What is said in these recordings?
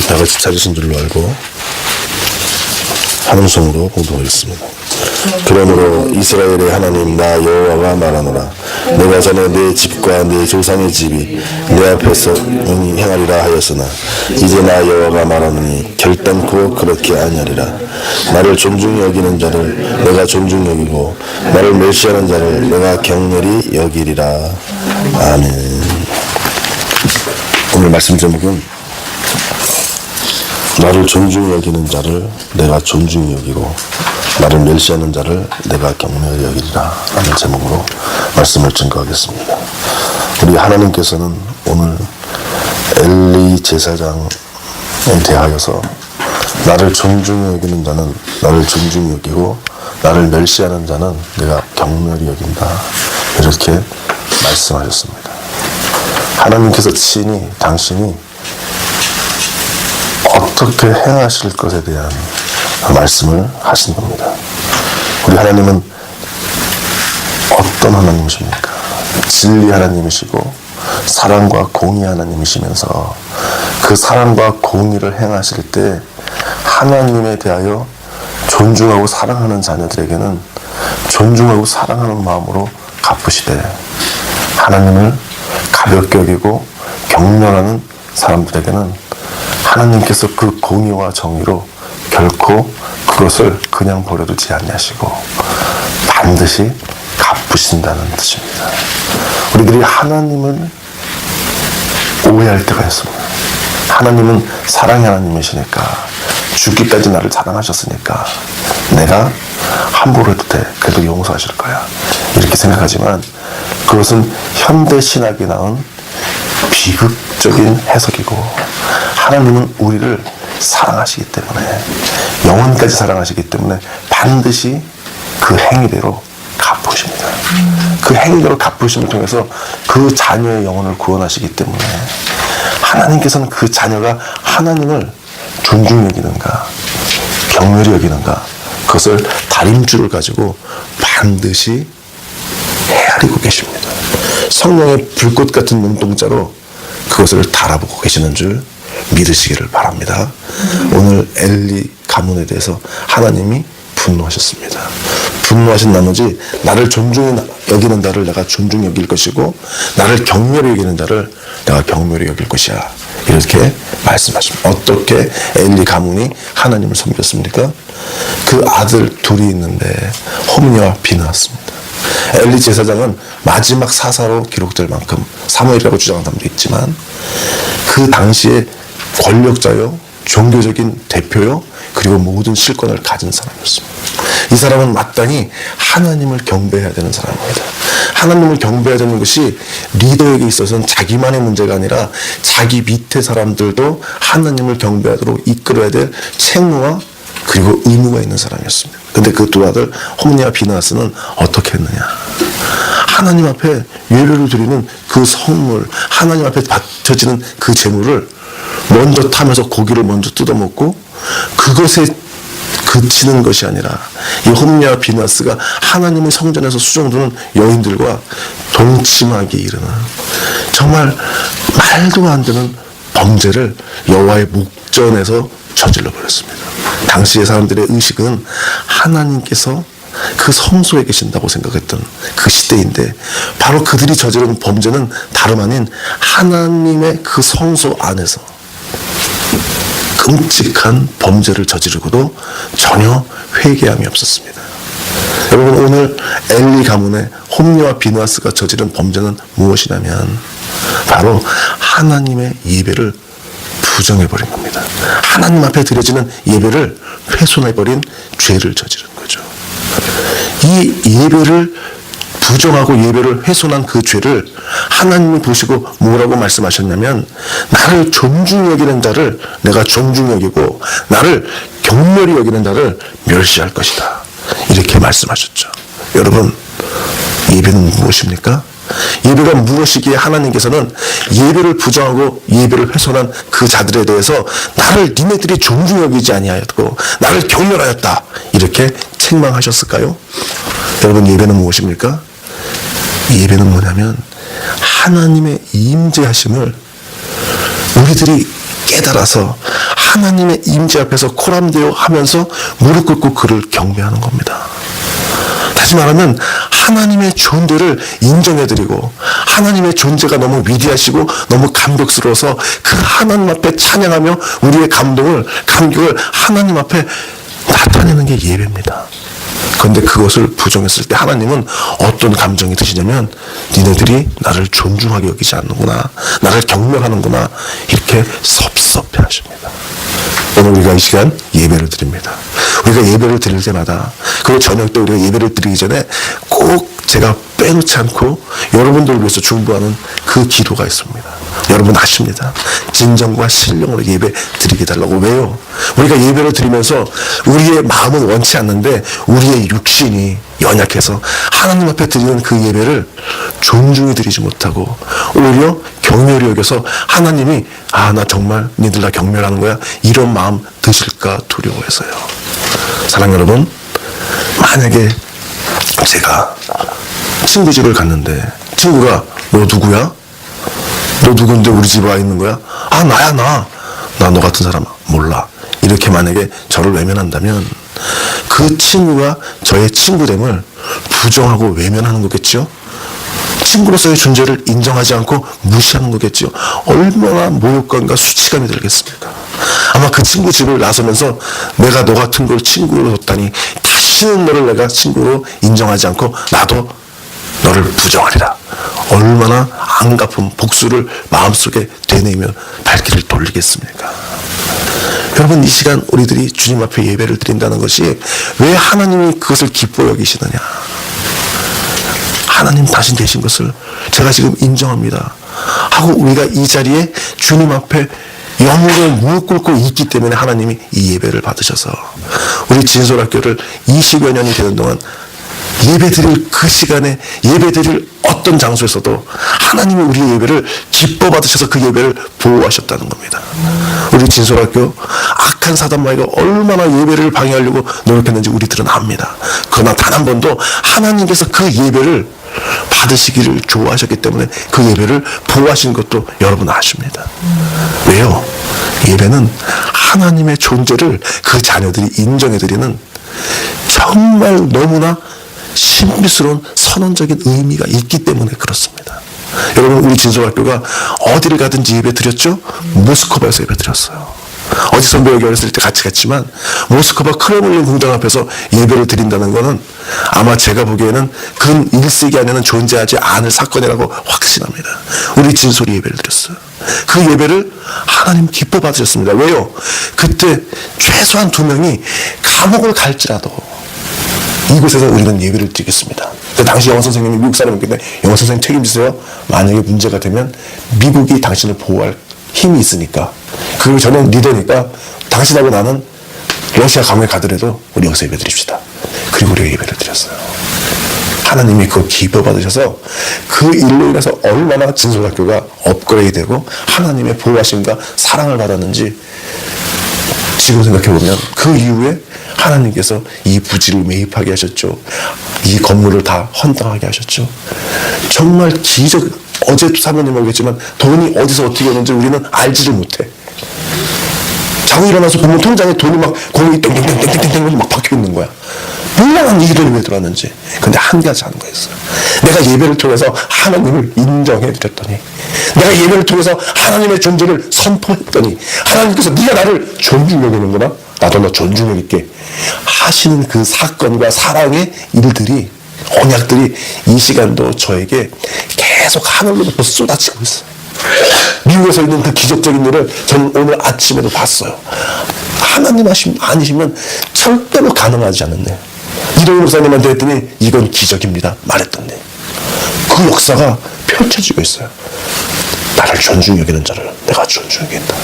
다 같이 찾으신 줄로 알고 한 음성으로 봉독하겠습니다. 그러므로 이스라엘의 하나님 나 여호와가 말하노라. 내가 전에 내 집과 내 조상의 집이 내 앞에서 영이 행하리라 하였으나 이제 나 여호와가 말하노니 결단코 그렇게 아니하리라. 나를 존중히 여기는 자를 내가 존중히 여기고 나를 멸시하는 자를 내가 경멸히 여기리라. 아멘. 오늘 말씀 제목은 나를 존중히 여기는 자를 내가 존중히 여기고 나를 멸시하는 자를 내가 경멸히 여기리라 라는 제목으로 말씀을 증거하겠습니다. 우리 하나님께서는 오늘 엘리 제사장에 대하여서 나를 존중히 여기는 자는 나를 존중히 여기고 나를 멸시하는 자는 내가 경멸히 여긴다 이렇게 말씀하셨습니다. 하나님께서 친히 당신이 어떻게 행하실 것에 대한 말씀을 하신 겁니다. 우리 하나님은 어떤 하나님이십니까? 진리 하나님이시고 사랑과 공의 하나님이시면서 그 사랑과 공의를 행하실 때 하나님에 대하여 존중하고 사랑하는 자녀들에게는 존중하고 사랑하는 마음으로 갚으시되 하나님을 가볍게 여기고 경멸하는 사람들에게는 하나님께서 그 공의와 정의로 결코 그것을 그냥 버려두지 아니하시고 반드시 갚으신다는 뜻입니다. 우리들이 하나님을 오해할 때가 있습니다. 하나님은 사랑의 하나님이시니까 죽기까지 나를 사랑하셨으니까 내가 함부로 해도 돼. 그래도 용서하실 거야. 이렇게 생각하지만 그것은 현대 신학이 낳은 비극적인 해석이고 하나님은 우리를 사랑하시기 때문에 영원까지 사랑하시기 때문에 반드시 그 행위대로 갚으십니다. 그 행위대로 갚으심을 통해서 그 자녀의 영혼을 구원하시기 때문에 하나님께서는 그 자녀가 하나님을 존중히 여기는가 경멸히 여기는가 그것을 다림줄을 가지고 반드시 헤아리고 계십니다. 성령의 불꽃 같은 눈동자로 그것을 달아보고 계시는 줄 믿으시기를 바랍니다. 오늘 엘리 가문에 대해서 하나님이 분노하셨습니다. 분노하신 나머지 나를 존중히 여기는 자를 내가 존중히 여길 것이고 나를 경멸히 여기는 자를 내가 경멸히 여길 것이야. 이렇게 말씀하십니다. 어떻게 엘리 가문이 하나님을 섬겼습니까? 그 아들 둘이 있는데 홈리와 비나왔습니다. 엘리 제사장은 마지막 사사로 기록될 만큼 사무엘이라고 주장하는 사람도 있지만 그 당시에 권력자요, 종교적인 대표요, 그리고 모든 실권을 가진 사람이었습니다. 이 사람은 마땅히 하나님을 경배해야 되는 사람입니다. 하나님을 경배해야 되는 것이 리더에게 있어서는 자기만의 문제가 아니라 자기 밑에 사람들도 하나님을 경배하도록 이끌어야 될 책무와 그리고 의무가 있는 사람이었습니다. 근데 그 두 아들 홈리와 비나스는 어떻게 했느냐? 하나님 앞에 예배를 드리는 그 성물, 하나님 앞에 바쳐지는 그 제물을 먼저 타면서 고기를 먼저 뜯어먹고 그것에 그치는 것이 아니라 이 홈리와 비나스가 하나님의 성전에서 수종드는 여인들과 동침하기 이르는 정말 말도 안 되는 범죄를 여호와의 목전에서 저질러 버렸습니다. 당시의 사람들의 의식은 하나님께서 그 성소에 계신다고 생각했던 그 시대인데 바로 그들이 저지른 범죄는 다름 아닌 하나님의 그 성소 안에서 끔찍한 범죄를 저지르고도 전혀 회개함이 없었습니다. 여러분 오늘 엘리 가문의 홈리와 비나스가 저지른 범죄는 무엇이냐면 바로 하나님의 예배를 부정해버린 겁니다. 하나님 앞에 드려지는 예배를 훼손해버린 죄를 저지른 거죠. 이 예배를 부정하고 예배를 훼손한 그 죄를 하나님이 보시고 뭐라고 말씀하셨냐면 나를 존중히 여기는 자를 내가 존중히 여기고 나를 경멸히 여기는 자를 멸시할 것이다. 이렇게 말씀하셨죠. 여러분 예배는 무엇입니까? 예배가 무엇이기에 하나님께서는 예배를 부정하고 예배를 훼손한 그 자들에 대해서 나를 니네들이 존중히 여기지 아니하였고 나를 경멸하였다 이렇게 책망하셨을까요? 여러분 예배는 무엇입니까? 예배는 뭐냐면 하나님의 임재하심을 우리들이 깨달아서 하나님의 임재 앞에서 코람데오 하면서 무릎 꿇고 그를 경배하는 겁니다. 다시 말하면 하나님의 존재를 인정해드리고 하나님의 존재가 너무 위대하시고 너무 감격스러워서 그 하나님 앞에 찬양하며 우리의 감격을 하나님 앞에 나타내는 게 예배입니다. 그런데 그것을 부정했을 때 하나님은 어떤 감정이 드시냐면 니네들이 나를 존중하게 여기지 않는구나, 나를 경멸하는구나, 이렇게 섭섭해 하십니다. 오늘 우리가 이 시간 예배를 드립니다. 우리가 예배를 드릴 때마다, 그리고 저녁 때 우리가 예배를 드리기 전에 꼭 제가 빼놓지 않고 여러분들을 위해서 중보하는 그 기도가 있습니다. 여러분 아십니다. 진정과 신령으로 예배 드리게 달라고. 왜요? 우리가 예배를 드리면서 우리의 마음은 원치 않는데 우리의 육신이 연약해서 하나님 앞에 드리는 그 예배를 존중히 드리지 못하고 오히려 경멸히 여겨서 하나님이 나 정말 니들 다 경멸하는 거야, 이런 마음 드실까 두려워해서요. 사랑 여러분, 만약에 제가 친구 집을 갔는데 친구가 너 누구야? 너 누군데 우리 집에 와 있는 거야? 나야. 나 너 같은 사람 몰라. 이렇게 만약에 저를 외면한다면 그 친구가 저의 친구됨을 부정하고 외면하는 거겠죠? 친구로서의 존재를 인정하지 않고 무시하는 거겠죠? 얼마나 모욕감과 수치감이 들겠습니까? 아마 그 친구 집을 나서면서 내가 너 같은 걸 친구로 뒀다니 다시는 너를 내가 친구로 인정하지 않고 나도 너를 부정하리라. 얼마나 안갚은 복수를 마음속에 되뇌이며 발길을 돌리겠습니까? 여러분, 이 시간 우리들이 주님 앞에 예배를 드린다는 것이 왜 하나님이 그것을 기뻐 여기시느냐? 하나님 당신 계신 것을 제가 지금 인정합니다 하고 우리가 이 자리에 주님 앞에 영으로 무릎 꿇고 있기 때문에 하나님이 이 예배를 받으셔서 우리 진솔학교를 20여 년이 되는 동안 예배드릴 그 시간에 예배드릴 어떤 장소에서도 하나님이 우리의 예배를 기뻐 받으셔서 그 예배를 보호하셨다는 겁니다. 우리 진솔학교 악한 사단마귀가 얼마나 예배를 방해하려고 노력했는지 우리들은 압니다. 그러나 단 한 번도 하나님께서 그 예배를 받으시기를 좋아하셨기 때문에 그 예배를 보호하신 것도 여러분 아십니다. 왜요? 예배는 하나님의 존재를 그 자녀들이 인정해드리는 정말 너무나 신비스러운 선언적인 의미가 있기 때문에 그렇습니다. 여러분, 우리 진솔학교가 어디를 가든지 예배 드렸죠? 모스크바에서 예배 드렸어요. 어제 선배 여기 어렸을 때 같이 갔지만 모스크바 크레물린 궁전 앞에서 예배를 드린다는 것은 아마 제가 보기에는 근 1세기 안에는 존재하지 않을 사건이라고 확신합니다. 우리 진솔이 예배를 드렸어요. 그 예배를 하나님 기뻐 받으셨습니다. 왜요? 그때 최소한 2명이 감옥을 갈지라도 이곳에서 우리는 예배를 드리겠습니다. 당시 영어 선생님이 미국 사람이기 때문에 영어 선생님 책임지세요. 만약에 문제가 되면 미국이 당신을 보호할 힘이 있으니까, 그리고 저는 리더니까 당신하고 나는 러시아 감옥에 가더라도 우리 여기서 예배 드립시다. 그리고 우리가 예배를 드렸어요. 하나님이 그거 기뻐 받으셔서 그 일로 인해서 얼마나 진솔학교가 업그레이드되고 하나님의 보호하심과 사랑을 받았는지 지금 생각해보면 그 이후에 하나님께서 이 부지를 매입하게 하셨죠. 이 건물을 다 헌당하게 하셨죠. 정말 기적. 어제 사모님 알겠지만 돈이 어디서 어떻게 오는지 우리는 알지를 못해. 자고 일어나서 보면 통장에 돈이 막 공이 땡땡땡땡땡땡 막 박혀 있는 거야. 몰라 난 이 돈이 왜 들어왔는지. 근데 한 가지 하는 거였어요. 내가 예배를 통해서 하나님을 인정해 드렸더니, 내가 예배를 통해서 하나님의 존재를 선포했더니 하나님께서 네가 나를 존중해 주는구나, 나도 너 존중해 줄게 하시는 그 사건과 사랑의 일들이, 언약들이 이 시간도 저에게 계속 하늘로부터 쏟아지고 있어요. 미국에서 있는 그 기적적인 일을 저는 오늘 아침에도 봤어요. 하나님 아니시면 절대로 가능하지 않았네. 이동희 목사님한테 했더니 이건 기적입니다 말했던데 그 역사가 펼쳐지고 있어요. 나를 존중히 여기는 자를 내가 존중하겠다.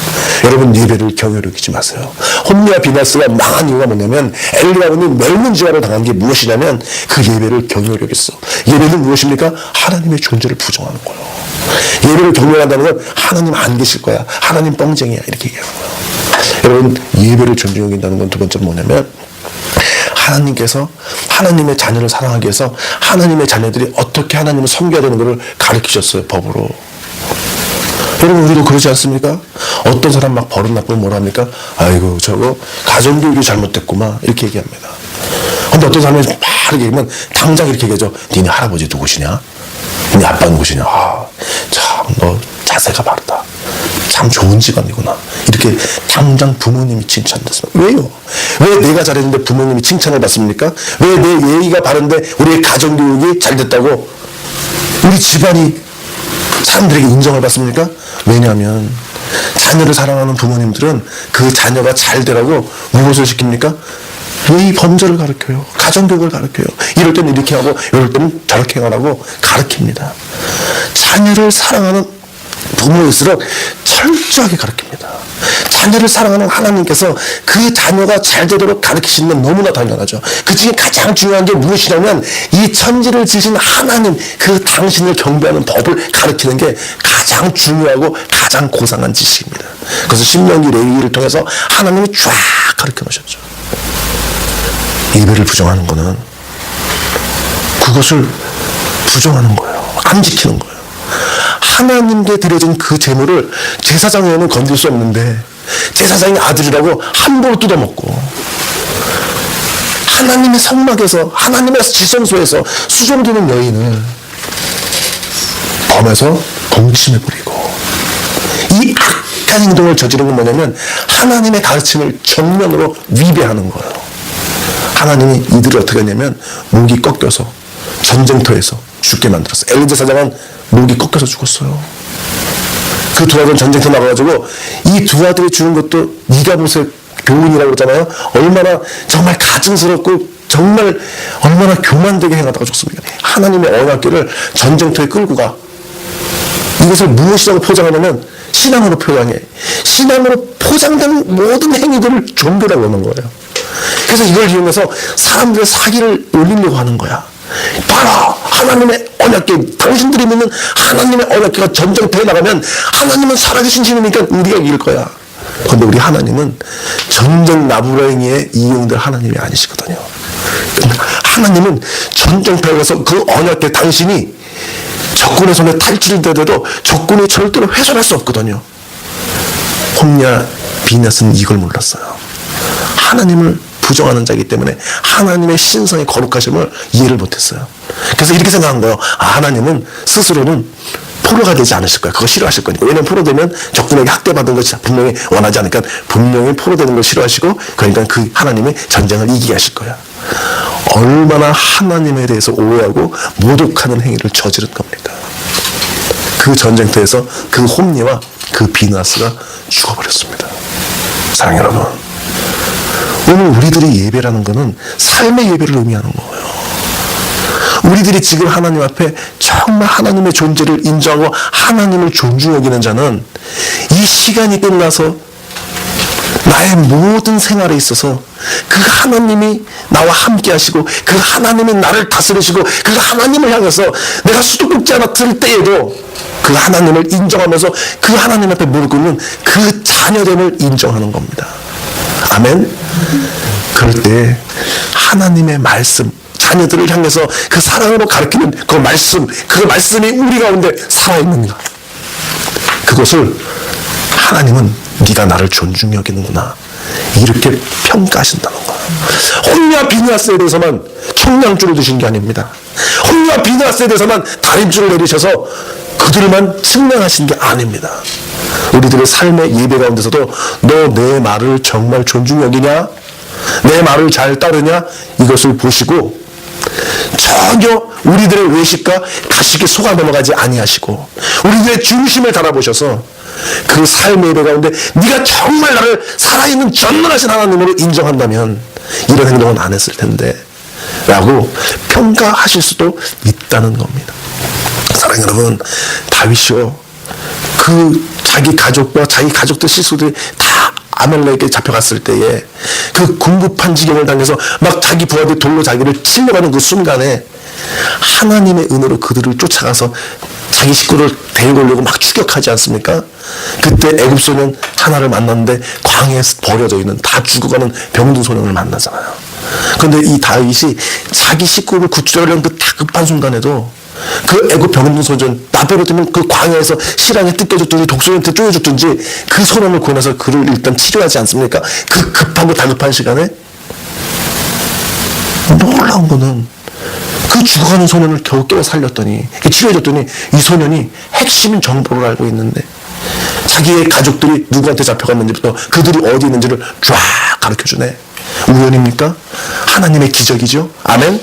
여러분, 예배를 경외로 여기지 마세요. 홈리와 비나스가 망한 이유가 뭐냐면 엘리야는 멸문지화를 당한 게 무엇이냐면 그 예배를 경외로 여겼어. 예배는 무엇입니까? 하나님의 존재를 부정하는 거예요. 예배를 경외한다는 건 하나님 안 계실 거야, 하나님 뻥쟁이야, 이렇게 얘기하는 거예요. 여러분, 예배를 존중히 여긴다는 건 두 번째는 뭐냐면 하나님께서 하나님의 자녀를 사랑하기 위해서 하나님의 자녀들이 어떻게 하나님을 섬겨야 되는 것을 가르치셨어요, 법으로. 여러분, 우리도 그러지 않습니까? 어떤 사람 막 버릇 나쁘면 뭐라 합니까? 아이고, 저거 가정교육이 잘못됐구만, 이렇게 얘기합니다. 근데 어떤 사람이 막 이렇게 얘기하면 당장 이렇게 얘기하죠. 니네 할아버지 누구시냐? 니네 아빠 누구시냐? 아, 참 너 자세가 바르다. 참 좋은 직원이구나. 이렇게 당장 부모님이 칭찬됐습니다. 왜요? 왜 내가 잘했는데 부모님이 칭찬을 받습니까? 왜 내 예의가 바른데 우리의 가정교육이 잘 됐다고 우리 집안이 사람들에게 인정을 받습니까? 왜냐하면 자녀를 사랑하는 부모님들은 그 자녀가 잘 되라고 무엇을 시킵니까? 예의 범절을 가르쳐요. 가정교육을 가르쳐요. 이럴 때는 이렇게 하고 이럴 때는 저렇게 하라고 가르칩니다. 자녀를 사랑하는 부모일수록 철저하게 가르칩니다. 자녀를 사랑하는 하나님께서 그 자녀가 잘 되도록 가르치시는 건 너무나 당연하죠. 그 중에 가장 중요한 게 무엇이냐면 이 천지를 지으신 하나님, 그 당신을 경배하는 법을 가르치는 게 가장 중요하고 가장 고상한 지식입니다. 그래서 신명기 레위기를 통해서 하나님이 쫙 가르쳐 놓으셨죠. 예배를 부정하는 거는 그것을 부정하는 거예요. 안 지키는 거예요. 하나님께 드려진 그 재물을 제사장에는 건들 수 없는데 제사장의 아들이라고 함부로 뜯어먹고 하나님의 성막에서 하나님의 지성소에서 수종드는 여인을 범해서 동침해 버리고 이 악한 행동을 저지른 건 뭐냐면 하나님의 가르침을 정면으로 위배하는 거예요. 하나님이 이들을 어떻게 하냐면 목이 꺾여서 전쟁터에서 죽게 만들었어요. 엘리 제사장은 목이 꺾여서 죽었어요. 그 두 아들은 전쟁터 나가가지고 이 두 아들이 죽은 것도 네가 보세 교훈이라고 그러잖아요. 얼마나 정말 가증스럽고 정말 얼마나 교만되게 행하다가 죽습니까? 하나님의 언약궤를 전쟁터에 끌고 가. 이것을 무엇이라고 포장하냐면 신앙으로 포장해. 신앙으로 포장된 모든 행위들을 종교라고 하는 거예요. 그래서 이걸 이용해서 사람들의 사기를 올리려고 하는 거야. 봐라, 하나님의 언약궤, 당신들이 믿는 하나님의 언약궤가 전쟁터에 나가면 하나님은 살아계신 신이니까 우리가 이길 거야. 그런데 우리 하나님은 전쟁 나부랭이에 이용될 하나님이 아니시거든요. 하나님은 전쟁터에 가서 그 언약궤 당신이 적군의 손에 탈취되더라도 적군이 절대로 훼손할 수 없거든요. 홈냐 비냐스는 이걸 몰랐어요. 하나님을 부정하는 자이기 때문에 하나님의 신성의 거룩하심을 이해를 못했어요. 그래서 이렇게 생각한 거예요. 아, 하나님은 스스로는 포로가 되지 않으실 거야. 그거 싫어하실 거니까. 왜냐면 포로되면 적군에게 학대받은 것이 분명히 원하지 않으니까 분명히 포로되는 걸 싫어하시고 그러니까 그 하나님이 전쟁을 이기게 하실 거야. 얼마나 하나님에 대해서 오해하고 모독하는 행위를 저지른 겁니까? 그 전쟁터에서 그 홈니와 그 비나스가 죽어버렸습니다. 사랑하는 여러분, 오늘 우리들이 예배라는 것은 삶의 예배를 의미하는 거예요. 우리들이 지금 하나님 앞에 정말 하나님의 존재를 인정하고 하나님을 존중 여기는 자는 이 시간이 끝나서 나의 모든 생활에 있어서 그 하나님이 나와 함께 하시고 그 하나님이 나를 다스리시고 그 하나님을 향해서 내가 수도꼭지 하나 들 때에도 그 하나님을 인정하면서 그 하나님 앞에 무릎 꿇는 그 자녀됨을 인정하는 겁니다. 아멘. 그럴 때 하나님의 말씀, 자녀들을 향해서 그 사랑으로 가르치는 그 말씀이 우리 가운데 살아있는가, 그것을 하나님은 네가 나를 존중히 여기는구나 이렇게 평가하신다는 거예요. 홈리와 비느하스에 대해서만 청량줄을 두신 게 아닙니다. 홈리와 비느하스에 대해서만 다림줄을 내리셔서 그들만 측량하신 게 아닙니다. 우리들의 삶의 예배 가운데서도 너 내 말을 정말 존중히 여기냐, 내 말을 잘 따르냐, 이것을 보시고 전혀 우리들의 외식과 가식에 속아 넘어가지 아니하시고 우리들의 중심을 달아보셔서 그 삶의 예배 가운데 네가 정말 나를 살아있는 전능하신 하나님으로 인정한다면 이런 행동은 안 했을 텐데 라고 평가하실 수도 있다는 겁니다. 사랑하는 여러분, 다윗이요, 그 자기 가족과 자기 가족들 시수들이 다 아말렉에게 잡혀갔을 때에 그 궁급한 지경을 당해서 막 자기 부하들이 돌로 자기를 치려가는 그 순간에 하나님의 은혜로 그들을 쫓아가서 자기 식구를 데리고 오려고 막 추격하지 않습니까? 그때 애굽 소년 하나를 만났는데 광야에서 버려져 있는 다 죽어가는 병든 소년을 만나잖아요. 그런데 이 다윗이 자기 식구를 구출하려는 그 다급한 순간에도 그 애굽 병든 소년 나베로팀은 그 광야에서 실랑에 뜯겨줬든지 독소한테 쪼여줬든지 그 소년을 구원해서 그를 일단 치료하지 않습니까? 그 급하고 다급한 시간에 놀라운 거는 그 죽어가는 소년을 겨우 깨워 살렸더니 치료해줬더니 이 소년이 핵심 정보를 알고 있는데 자기의 가족들이 누구한테 잡혀갔는지부터 그들이 어디 있는지를 쫙 가르쳐주네. 우연입니까? 하나님의 기적이죠. 아멘.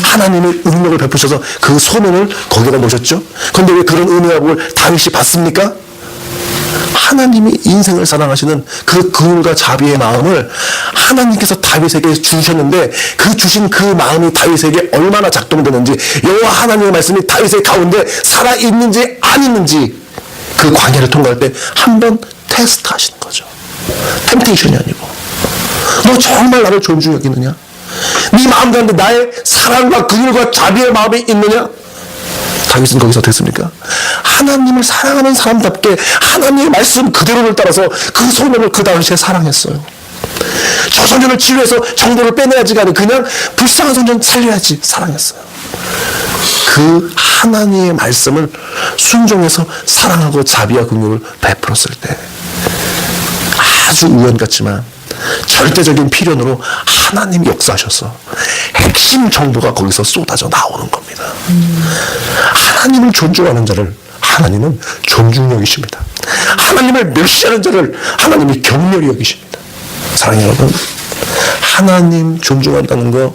하나님의 능력을 베푸셔서 그 소년을 거기다 놓으셨죠. 그런데 왜 그런 은혜를 다윗이 받습니까? 하나님이 인생을 사랑하시는 그 긍휼과 자비의 마음을 하나님께서 다윗에게 주셨는데 그 주신 그 마음이 다윗에게 얼마나 작동되는지, 여호와 하나님의 말씀이 다윗의 가운데 살아있는지 안 있는지 그 광야를 통과할 때 한번 테스트 하시는 거죠. 템테이션이 아니고, 너 정말 나를 존중히 여기느냐? 네 마음 가운데 나의 사랑과 긍휼과 자비의 마음이 있느냐? 다윗은 거기서 됐습니까? 하나님을 사랑하는 사람답게 하나님의 말씀 그대로를 따라서 그 소년을 그 당시에 사랑했어요. 저 소년을 치료해서 정보를 빼내야지가 아니라 그냥 불쌍한 소년 살려야지 사랑했어요. 그 하나님의 말씀을 순종해서 사랑하고 자비와 긍휼을 베풀었을 때 아주 우연 같지만 절대적인 필연으로 하나님이 역사하셔서 핵심 정보가 거기서 쏟아져 나오는 겁니다. 하나님을 존중하는 자를 하나님은 존중히 여기십니다. 하나님을 멸시하는 자를 하나님이 격렬히 여기십니다. 사랑하는 여러분, 하나님 존중한다는 거,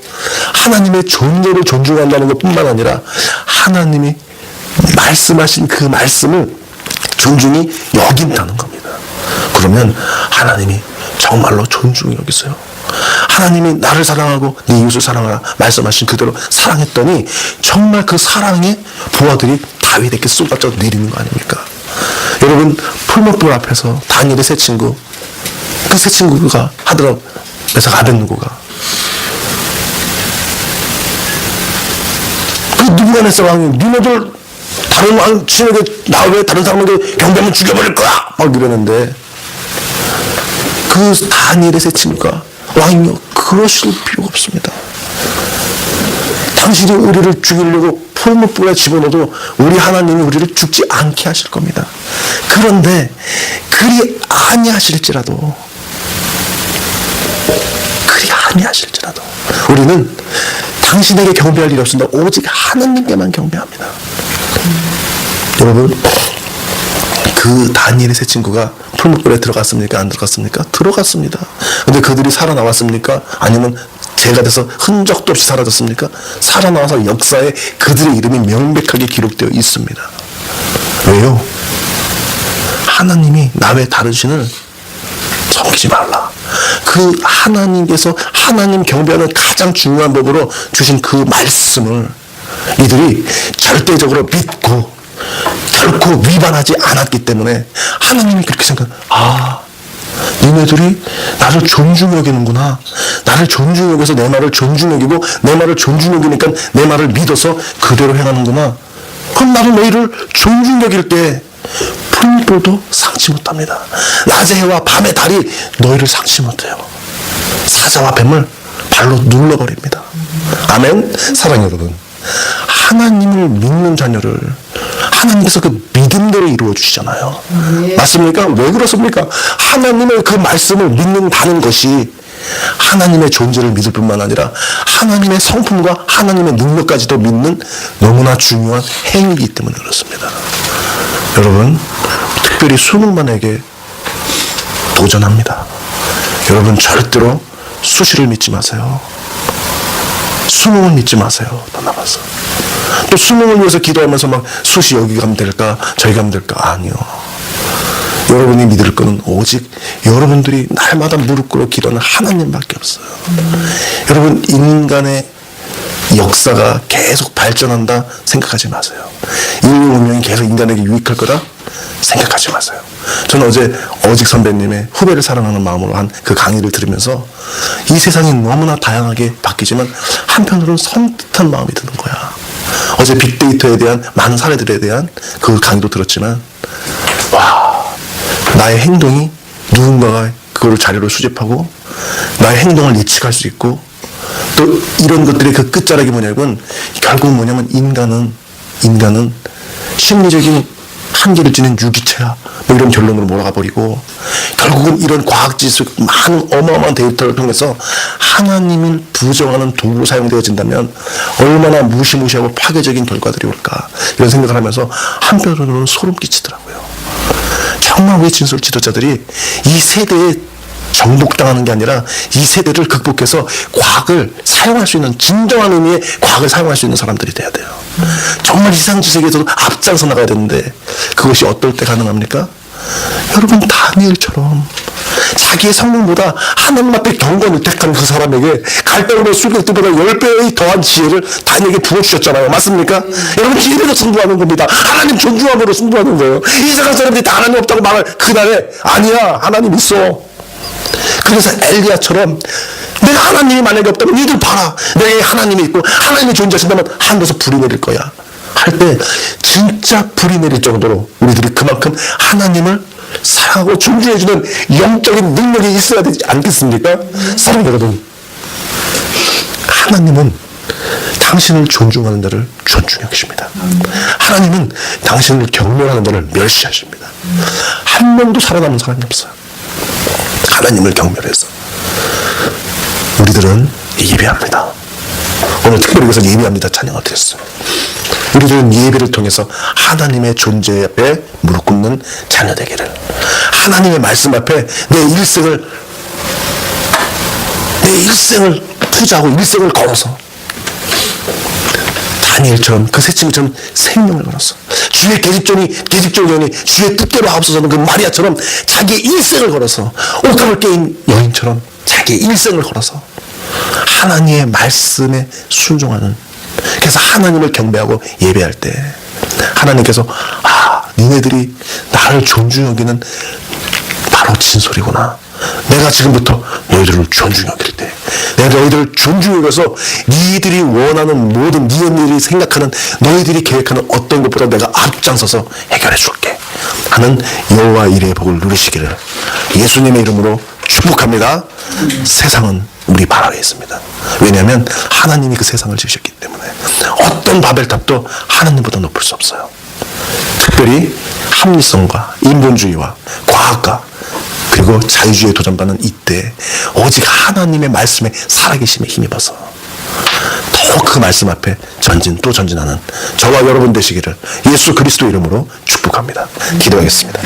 하나님의 존재를 존중한다는 것뿐만 아니라 하나님이 말씀하신 그 말씀을 존중히 여긴다는 겁니다. 그러면 하나님이 정말로 존중히 여기세요. 하나님이 나를 사랑하고 네 이웃을 사랑하라 말씀하신 그대로 사랑했더니 정말 그 사랑의 보화들이 다윗에게 쏟아져 내리는 거 아닙니까? 여러분, 풀목불 앞에서 다니엘의 새 친구, 그 새 친구가 하더라고, 그래서 아벤누고가 그 느부갓네살 왕이 니네들 다른 왕 신에게 나 왜 다른 사람에게 경배하면 죽여버릴 거야 막 이러는데 그 다니엘의 새 친구가 왕이요, 그러실 필요가 없습니다. 당신이 우리를 죽이려고 풀무불에 집어넣어도 우리 하나님이 우리를 죽지 않게 하실 겁니다. 그런데 그리 아니하실지라도 우리는 당신에게 경배할 일이 없습니다. 오직 하나님께만 경배합니다. 여러분, 그 다니엘의 새 친구가 풀무불에 들어갔습니까? 안 들어갔습니까? 들어갔습니다. 근데 그들이 살아나왔습니까? 아니면 죄가 돼서 흔적도 없이 사라졌습니까? 살아나와서 역사에 그들의 이름이 명백하게 기록되어 있습니다. 왜요? 하나님이 남의 다르신을 섬기지 말라. 그 하나님께서 하나님 경배하는 가장 중요한 법으로 주신 그 말씀을 이들이 절대적으로 믿고 결코 위반하지 않았기 때문에 하나님이 그렇게 니네들이 나를 존중히 여기는구나. 나를 존중히 여겨서 내 말을 존중히 여기고 내 말을 존중히 여기니까 내 말을 믿어서 그대로 행하는구나. 그럼 나도 너희를 존중히 여길 때 풀무불도 상치 못합니다. 낮의 해와 밤의 달이 너희를 상치 못해요. 사자와 뱀을 발로 눌러버립니다. 아멘. 사랑하는 여러분, 하나님을 믿는 자녀를 하나님께서 그 믿음대로 이루어 주시잖아요. 맞습니까? 왜 그렇습니까? 하나님의 그 말씀을 믿는다는 것이 하나님의 존재를 믿을 뿐만 아니라 하나님의 성품과 하나님의 능력까지도 믿는 너무나 중요한 행위이기 때문에 그렇습니다. 여러분, 특별히 수능만에게 도전합니다. 여러분, 절대로 수시를 믿지 마세요. 수능을 믿지 마세요. 더 나가서 또 수능을 위해서 기도하면서 막 수시 여기 가면 될까 저기 가면 될까. 아니요. 여러분이 믿을 거는 오직 여러분들이 날마다 무릎 꿇어 기도하는 하나님밖에 없어요. 여러분, 인간의 역사가 계속 발전한다 생각하지 마세요. 인류文明이 계속 인간에게 유익할 거다 생각하지 마세요. 저는 어제 어직 선배님의 후배를 사랑하는 마음으로 한 그 강의를 들으면서 이 세상이 너무나 다양하게 바뀌지만 한편으로는 섬뜩한 마음이 드는 거야. 어제 빅데이터에 대한 많은 사례들에 대한 그 강의도 들었지만, 와, 나의 행동이 누군가가 그걸 자료로 수집하고 나의 행동을 예측할 수 있고, 또 이런 것들의 그 끝자락이 뭐냐면 결국 뭐냐면 인간은 인간은 심리적인 한계를 지닌 유기체야, 뭐 이런 결론으로 몰아가 버리고, 결국은 이런 과학지수 많은 어마어마한 데이터를 통해서 하나님을 부정하는 도구로 사용되어진다면 얼마나 무시무시하고 파괴적인 결과들이 올까, 이런 생각을 하면서 한편으로는 소름 끼치더라고요. 정말 우리 진솔 지도자들이 이 세대에 정복당하는 게 아니라 이 세대를 극복해서 과학을 사용할 수 있는, 진정한 의미의 과학을 사용할 수 있는 사람들이 돼야 돼요. 정말 이상지세계에서도 앞장서 나가야 되는데 그것이 어떨 때 가능합니까? 여러분, 다니엘처럼 자기의 성능보다 하나님 앞에 경건을 택한 그 사람에게 갈대우의 수백 때보다 10배의 더한 지혜를 다니엘에게 부어주셨잖아요. 맞습니까? 여러분, 지혜로 승부하는 겁니다. 하나님 존중함으로 승부하는 거예요. 이 세상 사람들이 다 하나님 없다고 말할 그날에, 아니야, 하나님 있어. 그래서 엘리야처럼 내가 하나님이 만약에 없다면 니들 봐라, 내게 하나님이 있고 하나님이 존재하신다면 하늘에서 불이 내릴 거야 할 때 진짜 불이 내릴 정도로 우리들이 그만큼 하나님을 사랑하고 존중해주는 영적인 능력이 있어야 되지 않겠습니까? 사랑하는 여러분, 하나님은 당신을 존중하는 자를 존중해 계십니다. 하나님은 당신을 경멸하는 자를 멸시하십니다. 한 명도 살아남은 사람이 없어요. 하나님을 경멸해서 우리들은 예배합니다. 오늘 특별히 그래서 예배합니다 찬양을 드렸어요. 우리들은 예배를 통해서 하나님의 존재 앞에 무릎 꿇는 자녀 되기를, 하나님의 말씀 앞에 내 일생을 투자하고 일생을 걸어서 다니엘처럼 그 새치기처럼 생명을 걸었어. 주의 계집종이 주의 뜻대로 하옵소서는 그 마리아처럼 자기의 일생을 걸어서, 옥탑을 깨인 여인처럼 자기의 일생을 걸어서 하나님의 말씀에 순종하는, 그래서 하나님을 경배하고 예배할 때 하나님께서 니네들이 나를 존중히 여기는 바로 진솔이구나. 내가 지금부터 너희들을 존중히 여길 때, 내가 너희들을 존중히 여겨서 니들이 원하는 모든 니들이 생각하는, 너희들이 계획하는 어떤 것보다 내가 앞장서서 해결해 줄게 하는 여호와 이레의 복을 누리시기를 예수님의 이름으로 축복합니다. 세상은 우리 발 아래에 있습니다. 왜냐하면 하나님이 그 세상을 지으셨기 때문에 어떤 바벨탑도 하나님보다 높을 수 없어요. 특별히 합리성과 인본주의와 과학과 그리고 자유주의에 도전받는 이때 오직 하나님의 말씀에 살아계심에 힘입어서 더 그 말씀 앞에 전진 또 전진하는 저와 여러분 되시기를 예수 그리스도 이름으로 축복합니다. 기도하겠습니다.